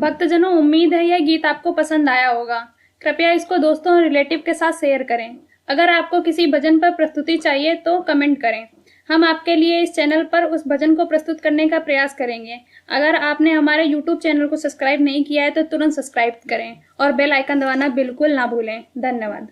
भक्तजनों, उम्मीद है यह गीत आपको पसंद आया होगा। कृपया इसको दोस्तों और रिलेटिव के साथ शेयर करें। अगर आपको किसी भजन पर प्रस्तुति चाहिए तो कमेंट करें। हम आपके लिए इस चैनल पर उस भजन को प्रस्तुत करने का प्रयास करेंगे। अगर आपने हमारे YouTube चैनल को सब्सक्राइब नहीं किया है तो तुरंत सब्सक्राइब करें और बेल आइकन दबाना बिल्कुल ना भूलें। धन्यवाद।